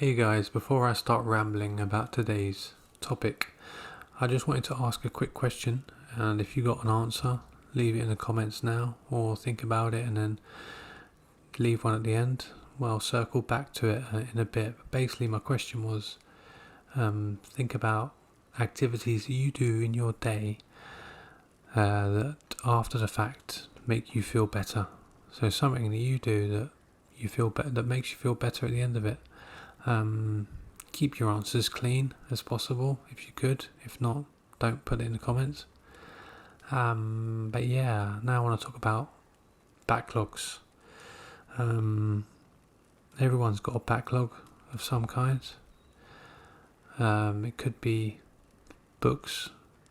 Hey guys, before I start rambling about today's topic, I just wanted to ask a quick question, and if you got an answer, leave it in the comments now, or think about it and then leave one at the end. Well, circle back to it in a bit. But basically, my question was, think about activities that you do in your day that after the fact make you feel better. So something that you do that you feel that makes you feel better at the end of it. Keep your answers clean as possible if you could. If not, don't put it in the comments. But yeah, now I want to talk about backlogs. Everyone's got a backlog of some kind. It could be books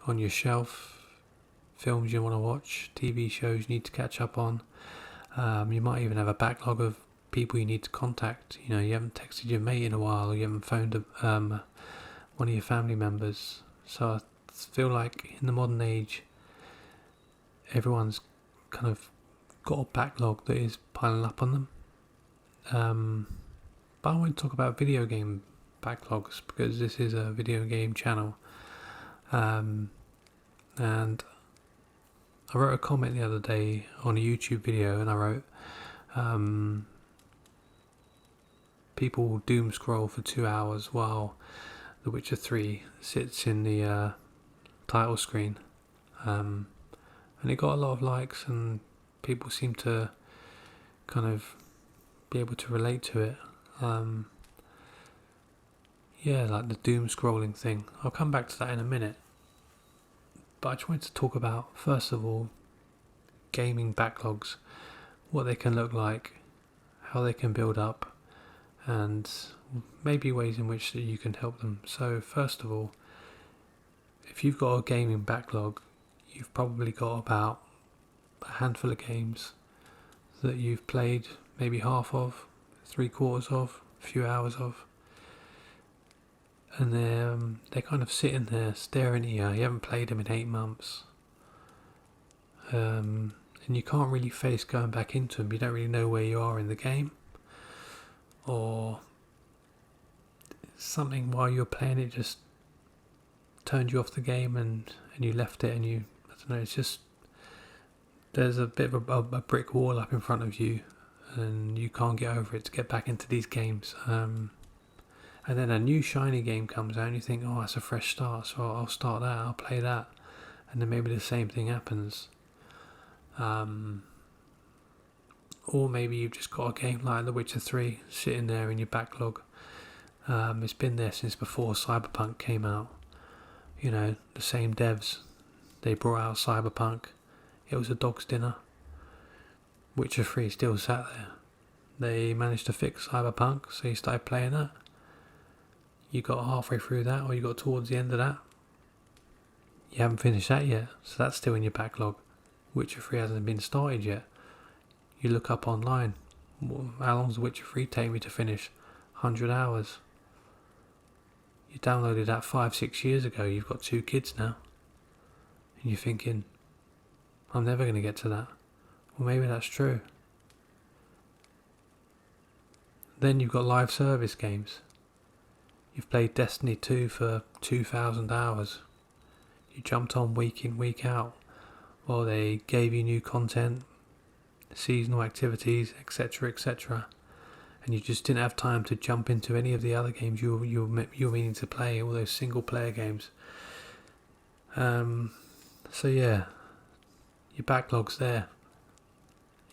on your shelf, films you want to watch, TV shows you need to catch up on. You might even have a backlog of people you need to contact. You know, you haven't texted your mate in a while, or you haven't phoned one of your family members. So I feel like in the modern age, everyone's kind of got a backlog that is piling up on them. But I want to talk about video game backlogs because this is a video game channel. And I wrote a comment the other day on a YouTube video, and I wrote, people doom scroll for 2 hours while The Witcher 3 sits in the title screen. And it got a lot of likes, and people seem to kind of be able to relate to it. Yeah, like the doom scrolling thing. I'll come back to that in a minute. But I just wanted to talk about, first of all, gaming backlogs, what they can look like, how they can build up, and maybe ways in which that you can help them. So first of all, if you've got a gaming backlog, you've probably got about a handful of games that you've played maybe half of, 3/4 of, a few hours of, and they're kind of sitting there staring at you. You haven't played them in 8 months, and you can't really face going back into them. You don't really know where you are in the game, or something while you're playing it just turned you off the game and you left it, and I don't know, it's just, there's a bit of a brick wall up in front of you and you can't get over it to get back into these games. And then a new shiny game comes out and you think, oh, that's a fresh start, so I'll start that, I'll play that, and then maybe the same thing happens. Or maybe you've just got a game like The Witcher 3 sitting there in your backlog. It's been there since before Cyberpunk came out. You know, the same devs, they brought out Cyberpunk. It was a dog's dinner. Witcher 3 still sat there. They managed to fix Cyberpunk, so you started playing that. You got halfway through that, or you got towards the end of that. You haven't finished that yet, so that's still in your backlog. Witcher 3 hasn't been started yet. You look up online, how long does Witcher 3 take me to finish? 100 hours. You downloaded that 5-6 years ago, you've got 2 kids now. And you're thinking, I'm never going to get to that. Well, maybe that's true. Then you've got live service games. You've played Destiny 2 for 2,000 hours. You jumped on week in, week out, while they gave you new content, seasonal activities, etc., etc. And you just didn't have time to jump into any of the other games you were meaning to play, all those single player games. So yeah, your backlog's there.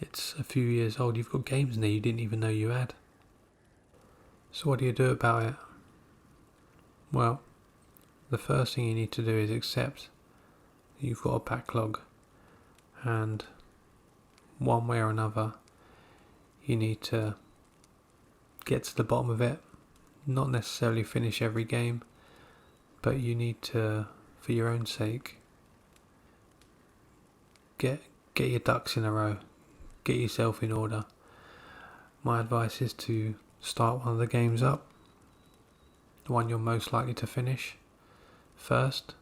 It's a few years old. You've got games in there you didn't even know you had. So what do you do about it? Well, the first thing you need to do is accept that you've got a backlog, and one way or another you need to get to the bottom of it. Not necessarily finish every game, but you need to, for your own sake, get your ducks in a row, get yourself in order. My advice is to start one of the games up, the one you're most likely to finish first.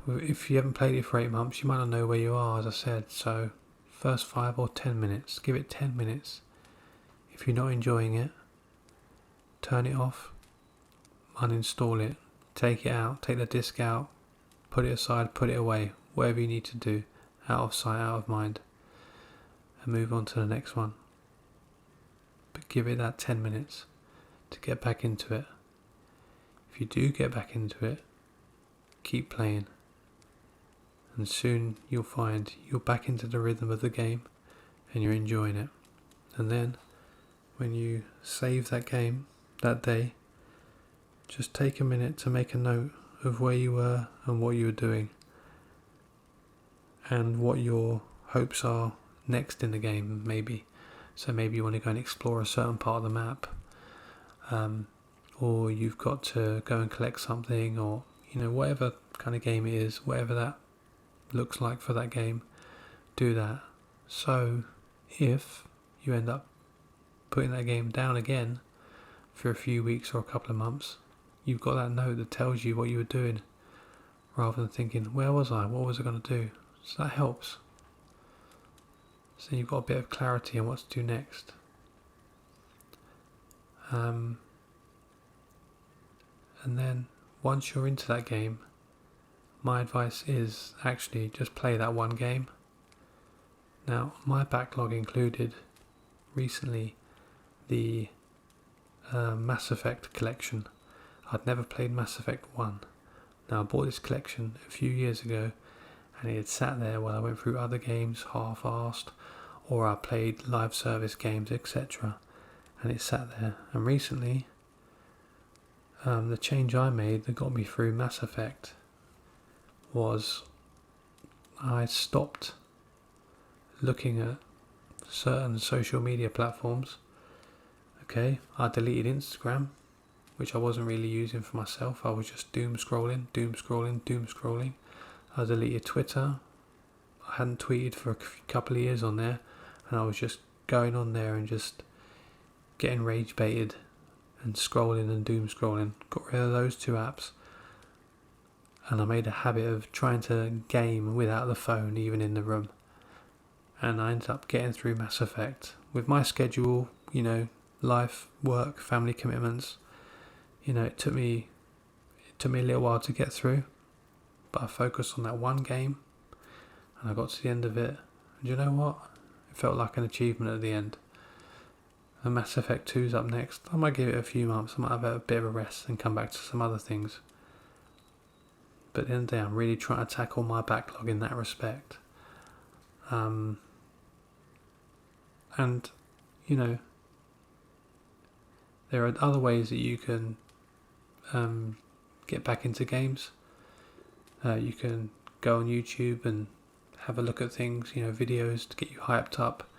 If you haven't played it for 8 months, you might not know where you are, as I said, so first 5 or 10 minutes, give it 10 minutes. If you're not enjoying it, turn it off, uninstall it, take it out, take the disc out, put it aside, put it away, whatever you need to do, out of sight, out of mind, and move on to the next one. But give it that 10 minutes to get back into it. If you do get back into it, keep playing, and soon you'll find you're back into the rhythm of the game and you're enjoying it. And then when you save that game that day, just take a minute to make a note of where you were and what you were doing and what your hopes are next in the game, maybe. So maybe you want to go and explore a certain part of the map, or you've got to go and collect something, or whatever kind of game it is, whatever that looks like for that game, do that. So if you end up putting that game down again for a few weeks or a couple of months, you've got that note that tells you what you were doing, rather than thinking, where was I, what was I going to do? So that helps. So you've got a bit of clarity on what to do next. And then once you're into that game, my advice is actually just play that one game. Now, my backlog included recently the Mass Effect collection. I'd never played Mass Effect 1. Now, I bought this collection a few years ago, and it had sat there while I went through other games half-arsed, or I played live service games, etc. And it sat there. And recently, the change I made that got me through Mass Effect was I stopped looking at certain social media platforms. Okay, I deleted Instagram, which I wasn't really using for myself. I was just doom scrolling. I deleted Twitter. I hadn't tweeted for a couple of years on there, and I was just going on there and just getting rage baited and scrolling and doom scrolling. Got rid of those two apps, and I made a habit of trying to game without the phone, even in the room. And I ended up getting through Mass Effect with my schedule, life, work, family commitments. It took me a little while to get through, but I focused on that one game, and I got to the end of it. And you know what? It felt like an achievement at the end. And Mass Effect 2's up next. I might give it a few months. I might have a bit of a rest and come back to some other things. But at the end of the day, I'm really trying to tackle my backlog in that respect. And there are other ways that you can get back into games. You can go on YouTube and have a look at things, videos to get you hyped up,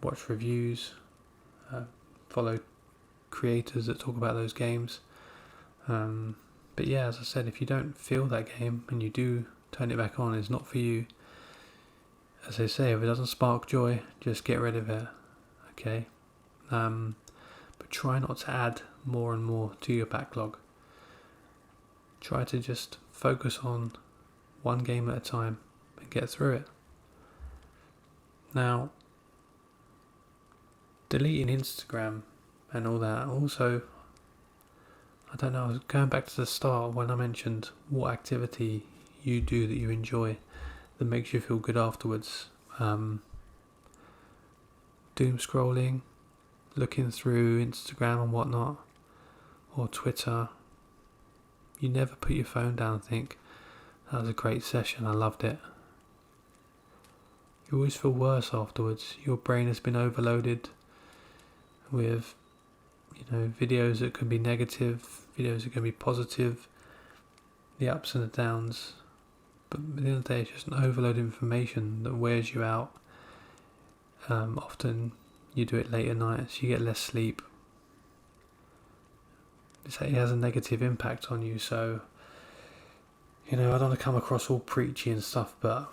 watch reviews, follow creators that talk about those games. But yeah, as I said, if you don't feel that game and you do turn it back on, it's not for you. As they say, if it doesn't spark joy, just get rid of it. Okay? But try not to add more and more to your backlog. Try to just focus on one game at a time and get through it. Now, deleting Instagram and all that, also, I don't know, I was going back to the start when I mentioned what activity you do that you enjoy that makes you feel good afterwards. Doom scrolling, looking through Instagram and whatnot, or Twitter. You never put your phone down and think, that was a great session, I loved it. You always feel worse afterwards. Your brain has been overloaded with videos that can be negative, videos that can be positive, the ups and the downs. But at the end of the day, it's just an overload of information that wears you out. Often you do it late at night, so you get less sleep. It has a negative impact on you, so I don't want to come across all preachy and stuff, but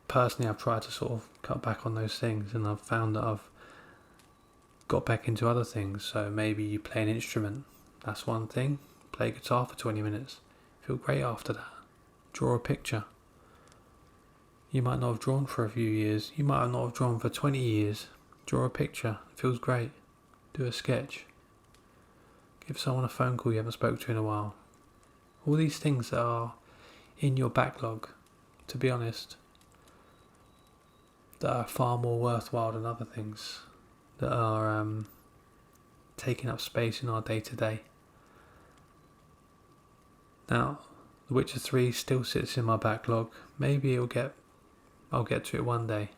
personally I've tried to sort of cut back on those things, and I've found that I've got back into other things. So maybe you play an instrument, that's one thing. Play guitar for 20 minutes, feel great after that. Draw a picture. You might not have drawn for a few years, you might not have drawn for 20 years. Draw a picture, it feels great. do a sketch, give someone a phone call you haven't spoken to in a while. All these things that are in your backlog, to be honest, that are far more worthwhile than other things that are taking up space in our day to day. Now, The Witcher 3 still sits in my backlog. Maybe I'll get to it one day.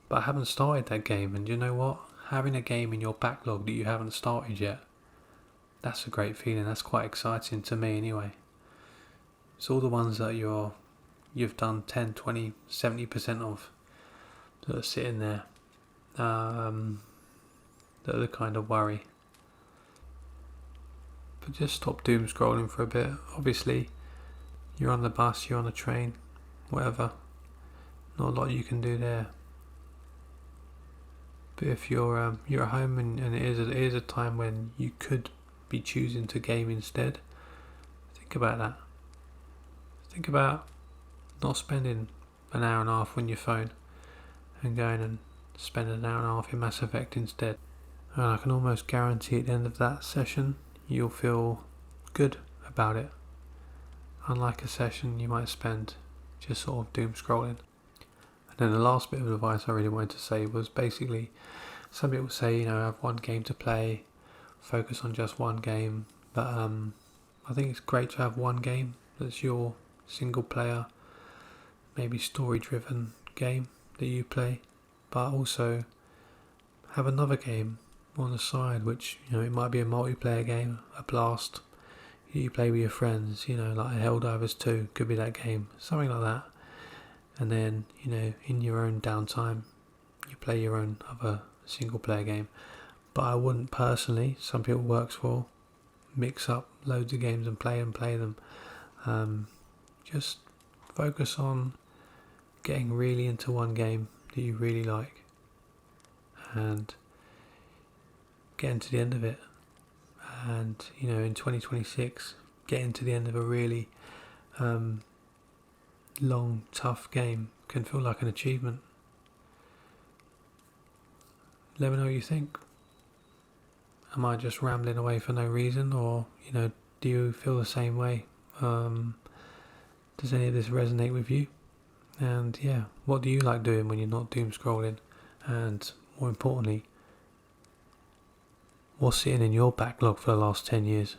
But I haven't started that game, and you know what? Having a game in your backlog that you haven't started yet, that's a great feeling. That's quite exciting to me anyway. It's all the ones that you've done 10, 20, 70% of that are sitting there, that are the kind of worry. But just stop doom scrolling for a bit. Obviously, you're on the bus, you're on the train, whatever. Not a lot you can do there. But if you're at home and it is a time when you could be choosing to game instead, think about that. Think about not spending an hour and a half on your phone and going and spending an hour and a half in Mass Effect instead. And I can almost guarantee at the end of that session you'll feel good about it. Unlike a session you might spend just sort of doom scrolling. And then the last bit of advice I really wanted to say was basically, some people say, have one game to play, focus on just one game. But I think it's great to have one game that's your single player, maybe story driven game that you play, but also have another game on the side, which it might be a multiplayer game, a blast you play with your friends, like Helldivers 2 could be that game, something like that. And then in your own downtime you play your own other single player game. But I wouldn't personally, some people works for, mix up loads of games and play them. Just focus on getting really into one game that you really like and getting to the end of it. And in 2026, getting to the end of a really long, tough game can feel like an achievement. Let me know what you think. Am I just rambling away for no reason, or do you feel the same way? Does any of this resonate with you? And what do you like doing when you're not doom scrolling? And more importantly, what's sitting in your backlog for the last 10 years?